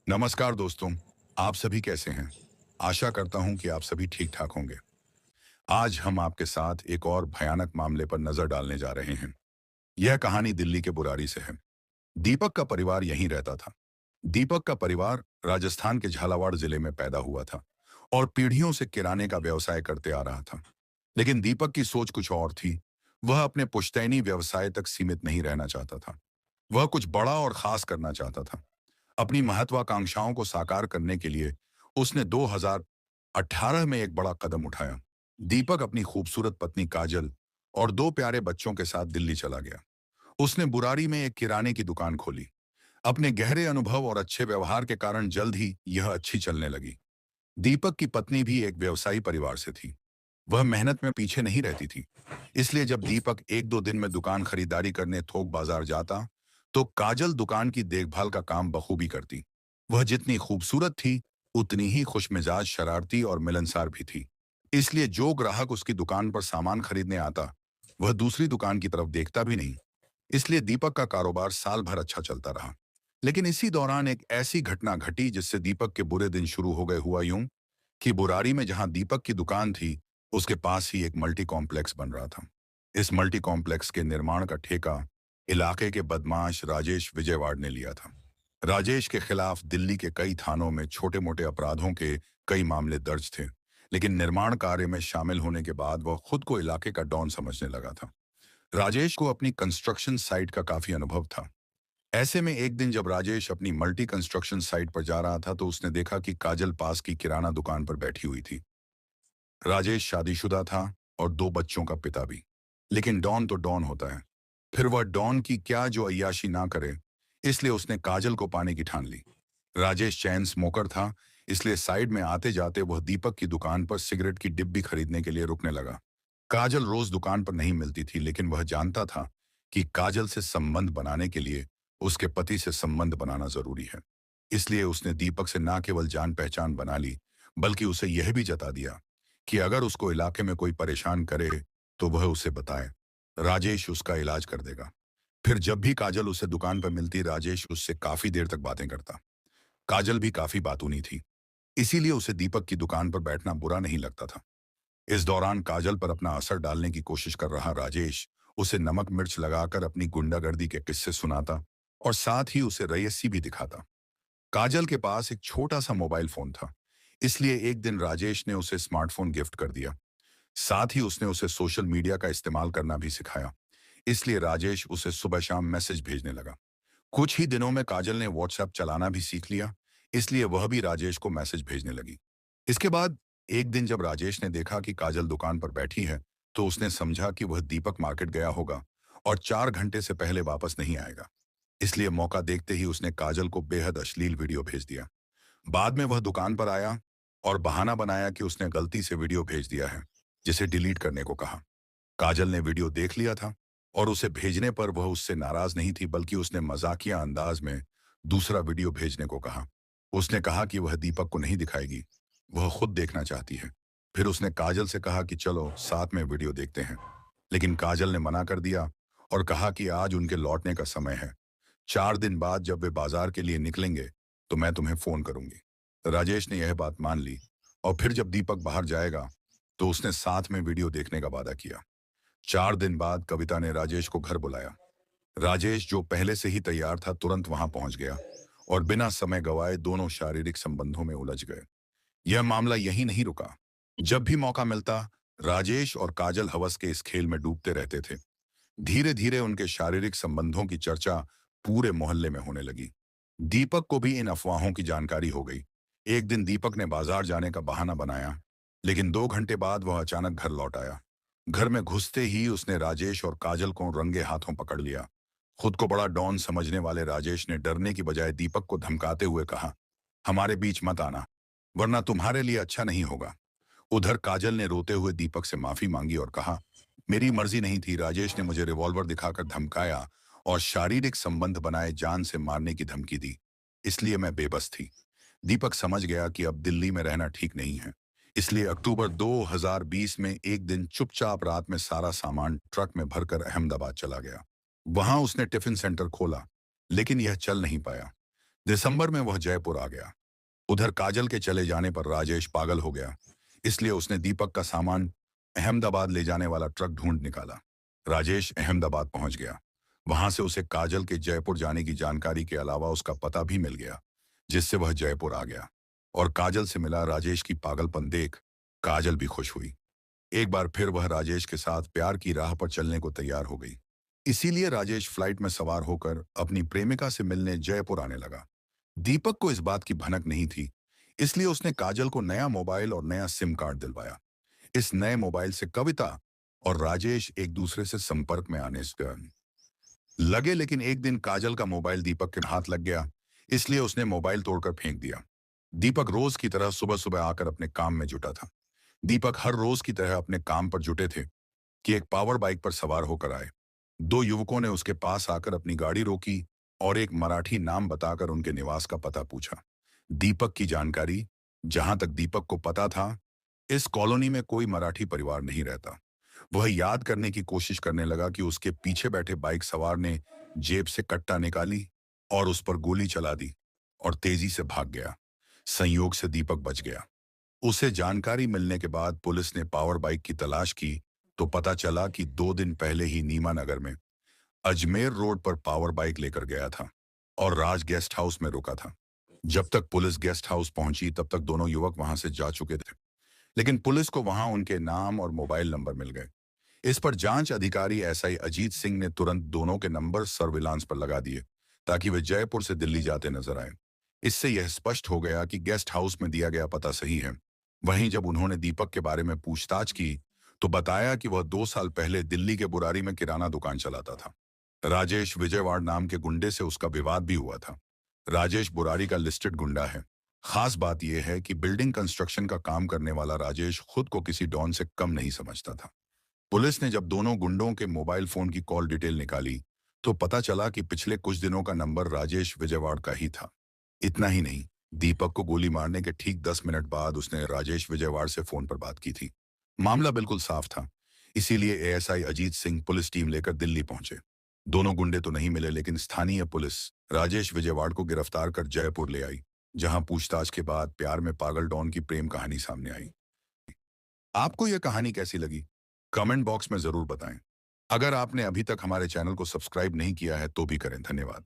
नमस्कार दोस्तों। आप सभी कैसे हैं? आशा करता हूं कि आप सभी ठीक ठाक होंगे। आज हम आपके साथ एक और भयानक मामले पर नजर डालने जा रहे हैं। यह कहानी दिल्ली के बुरारी से है। दीपक का परिवार यहीं रहता था। दीपक का परिवार राजस्थान के झालावाड़ जिले में पैदा हुआ था और पीढ़ियों से किराने का व्यवसाय करते आ रहा था। लेकिन दीपक की सोच कुछ और थी। वह अपने पुश्तैनी व्यवसाय तक सीमित नहीं रहना चाहता था। वह कुछ बड़ा और खास करना चाहता था। अपनी महत्वाकांक्षाओं को साकार करने के लिए उसने 2018 में एक बड़ा कदम उठाया। दीपक अपनी खूबसूरत पत्नी काजल और दो प्यारे बच्चों के साथ दिल्ली चला गया। उसने बुरारी में एक किराने की दुकान खोली। अपने गहरे अनुभव और अच्छे व्यवहार के कारण जल्द ही यह अच्छी चलने लगी। दीपक की पत्नी भी एक व्यवसायी परिवार से थी। वह मेहनत में पीछे नहीं रहती थी। इसलिए जब दीपक एक दो दिन में दुकान खरीदारी करने थोक बाजार जाता, तो काजल दुकान की देखभाल का काम बखूबी करती। वह जितनी खूबसूरत थी, उतनी ही खुशमिजाज, शरारती और मिलनसार भी थी। इसलिए जो ग्राहक उसकी दुकान पर सामान खरीदने आता, वह दूसरी दुकान की तरफ देखता भी नहीं। इसलिए दीपक का कारोबार साल भर अच्छा चलता रहा। लेकिन इसी दौरान एक ऐसी घटना घटी जिससे दीपक के बुरे दिन शुरू हो गए। हुआ यूं कि बुरारी में जहां दीपक की दुकान थी, उसके पास ही एक मल्टी कॉम्प्लेक्स बन रहा था। इस मल्टी कॉम्प्लेक्स के निर्माण का ठेका इलाके के बदमाश राजेश विजयवाड़ ने लिया था। राजेश के खिलाफ दिल्ली के कई थानों में छोटे मोटे अपराधों के कई मामले दर्ज थे। लेकिन निर्माण कार्य में शामिल होने के बाद वह खुद को इलाके का डॉन समझने लगा था। राजेश को अपनी कंस्ट्रक्शन साइट का काफी अनुभव था। ऐसे में एक दिन जब राजेश अपनी मल्टी कंस्ट्रक्शन साइट पर जा रहा था, तो उसने देखा कि काजल पास की किराना दुकान पर बैठी हुई थी। राजेश शादीशुदा था और दो बच्चों का पिता भी। लेकिन डॉन तो डॉन होता है। फिर वह डॉन की क्या जो अय्याशी ना करे। इसलिए उसने काजल को पाने की ठान ली। राजेश चैन स्मोकर था। इसलिए साइड में आते जाते वह दीपक की दुकान पर सिगरेट की डिब्बी खरीदने के लिए रुकने लगा। काजल रोज दुकान पर नहीं मिलती थी, लेकिन वह जानता था कि काजल से संबंध बनाने के लिए उसके पति से संबंध बनाना जरूरी है। इसलिए उसने दीपक से ना केवल जान पहचान बना ली, बल्कि उसे यह भी जता दिया कि अगर उसको इलाके में कोई परेशान करे, तो वह उसे बताए। राजेश उसका इलाज कर देगा। फिर जब भी काजल उसे दुकान पर मिलती, राजेश उससे काफी देर तक बातें करता। काजल भी काफी बातूनी थी, इसीलिए उसे दीपक की दुकान पर बैठना बुरा नहीं लगता था। इस दौरान काजल पर अपना असर डालने की कोशिश कर रहा राजेश उसे नमक मिर्च लगाकर अपनी गुंडागर्दी के किस्से सुनाता और साथ ही उसे रईसी भी दिखाता। काजल के पास एक छोटा सा मोबाइल फोन था। इसलिए एक दिन राजेश ने उसे स्मार्टफोन गिफ्ट कर दिया। साथ ही उसने उसे सोशल मीडिया का इस्तेमाल करना भी सिखाया। इसलिए राजेश उसे सुबह शाम मैसेज भेजने लगा। कुछ ही दिनों में काजल ने व्हाट्सएप चलाना भी सीख लिया। इसलिए वह भी राजेश को मैसेज भेजने लगी। इसके बाद एक दिन जब राजेश ने देखा कि काजल दुकान पर बैठी है, तो उसने समझा कि वह दीपक मार्केट गया होगा और 4 घंटे से पहले वापस नहीं आएगा। इसलिए मौका देखते ही उसने काजल को बेहद अश्लील वीडियो भेज दिया। बाद में वह दुकान पर आया और बहाना बनाया कि उसने गलती से वीडियो भेज दिया है, जिसे डिलीट करने को कहा। काजल ने वीडियो देख लिया था और उसे भेजने पर वह उससे नाराज नहीं थी, बल्कि उसने मजाकिया अंदाज में दूसरा वीडियो भेजने को कहा। उसने कहा कि वह दीपक को नहीं दिखाएगी, वह खुद देखना चाहती है। फिर उसने काजल से कहा कि चलो साथ में वीडियो देखते हैं। लेकिन काजल ने मना कर दिया और कहा कि आज उनके लौटने का समय है। 4 दिन बाद जब वे बाजार के लिए निकलेंगे, तो मैं तुम्हें फोन करूंगी। राजेश ने यह बात मान ली और फिर जब दीपक बाहर जाएगा, तो उसने साथ में वीडियो देखने का वादा किया। 4 दिन बाद कविता ने राजेश को घर बुलाया। राजेश, जो पहले से ही तैयार था, तुरंत वहां पहुंच गया और बिना समय गवाए दोनों शारीरिक संबंधों में उलझ गए। यह मामला यहीं नहीं रुका। जब भी मौका मिलता, राजेश और काजल हवस के इस खेल में डूबते रहते थे। धीरे धीरे उनके शारीरिक संबंधों की चर्चा पूरे मोहल्ले में होने लगी। दीपक को भी इन अफवाहों की जानकारी हो गई। एक दिन दीपक ने बाजार जाने का बहाना बनाया, लेकिन 2 घंटे बाद वह अचानक घर लौट आया। घर में घुसते ही उसने राजेश और काजल को रंगे हाथों पकड़ लिया। खुद को बड़ा डॉन समझने वाले राजेश ने डरने की बजाय दीपक को धमकाते हुए कहा, हमारे बीच मत आना, वरना तुम्हारे लिए अच्छा नहीं होगा। उधर काजल ने रोते हुए दीपक से माफी मांगी और कहा, मेरी मर्जी नहीं थी। राजेश ने मुझे रिवॉल्वर दिखाकर धमकाया और शारीरिक संबंध बनाए जान से मारने की धमकी दी, इसलिए मैं बेबस थी। दीपक समझ गया कि अब दिल्ली में रहना ठीक नहीं है। इसलिए अक्टूबर 2020 में एक दिन चुपचाप रात में सारा सामान ट्रक में भरकर अहमदाबाद चला गया। वहां उसने टिफिन सेंटर खोला, लेकिन यह चल नहीं पाया। दिसंबर में वह जयपुर आ गया। उधर काजल के चले जाने पर राजेश पागल हो गया, इसलिए उसने दीपक का सामान अहमदाबाद ले जाने वाला ट्रक ढूंढ निकाला। राजेश अहमदाबाद पहुंच गया। वहां से उसे काजल के जयपुर जाने की जानकारी के अलावा उसका पता भी मिल गया, जिससे वह जयपुर आ गया और काजल से मिला। राजेश की पागलपन देख काजल भी खुश हुई। एक बार फिर वह राजेश के साथ प्यार की राह पर चलने को तैयार हो गई। इसीलिए राजेश फ्लाइट में सवार होकर अपनी प्रेमिका से मिलने जयपुर आने लगा। दीपक को इस बात की भनक नहीं थी, इसलिए उसने काजल को नया मोबाइल और नया सिम कार्ड दिलवाया। इस नए मोबाइल से कविता और राजेश एक दूसरे से संपर्क में आने लगे, लेकिन एक दिन काजल का मोबाइल दीपक के हाथ लग गया, इसलिए उसने मोबाइल तोड़कर फेंक दिया। दीपक रोज की तरह सुबह सुबह आकर अपने काम में जुटा था। दीपक हर रोज की तरह अपने काम पर जुटे थे कि एक पावर बाइक पर सवार होकर आए। दो युवकों ने उसके पास आकर अपनी गाड़ी रोकी और एक मराठी नाम बताकर उनके निवास का पता पूछा। दीपक की जानकारी, जहां तक दीपक को पता था, इस कॉलोनी में कोई मराठी परिवार नहीं रहता। वह याद करने की कोशिश करने लगा कि उसके पीछे बैठे बाइक सवार ने जेब से कट्टा निकाली और उस पर गोली चला दी और तेजी से भाग गया। संयोग से दीपक बच गया। उसे जानकारी मिलने के बाद पुलिस ने पावर बाइक की तलाश की तो पता चला कि 2 दिन पहले ही नीमा नगर में अजमेर रोड पर पावर बाइक लेकर गया था और राज गेस्ट हाउस में रुका था। जब तक पुलिस गेस्ट हाउस पहुंची तब तक दोनों युवक वहां से जा चुके थे, लेकिन पुलिस को वहां उनके नाम और मोबाइल नंबर मिल गए। इस पर जांच अधिकारी एसआई अजीत सिंह ने तुरंत दोनों के नंबर सर्विलांस पर लगा दिए ताकि वे जयपुर से दिल्ली जाते नजर आए। इससे यह स्पष्ट हो गया कि गेस्ट हाउस में दिया गया पता सही है। वहीं जब उन्होंने दीपक के बारे में पूछताछ की तो बताया कि वह 2 साल पहले दिल्ली के बुरारी में किराना दुकान चलाता था। राजेश विजयवाड़ नाम के गुंडे से उसका विवाद भी हुआ था। राजेश बुरारी का लिस्टेड गुंडा है। खास बात यह है कि बिल्डिंग कंस्ट्रक्शन का काम करने वाला राजेश खुद को किसी डॉन से कम नहीं समझता था। पुलिस ने जब दोनों गुंडों के मोबाइल फोन की कॉल डिटेल निकाली तो पता चला कि पिछले कुछ दिनों का नंबर राजेश विजयवाड़ का ही था। इतना ही नहीं, दीपक को गोली मारने के ठीक 10 मिनट बाद उसने राजेश विजयवाड़ से फोन पर बात की थी। मामला बिल्कुल साफ था, इसीलिए ASI Ajit Singh police team लेकर दिल्ली पहुंचे। दोनों गुंडे तो नहीं मिले, लेकिन स्थानीय पुलिस राजेश विजयवाड़ को गिरफ्तार कर जयपुर ले आई, जहां पूछताछ के बाद प्यार में पागल डॉन की प्रेम कहानी सामने आई। आपको यह कहानी कैसी लगी? कमेंट बॉक्स में जरूर बताएं। अगर आपने अभी तक हमारे चैनल को सब्सक्राइब नहीं किया है तो भी करें। धन्यवाद।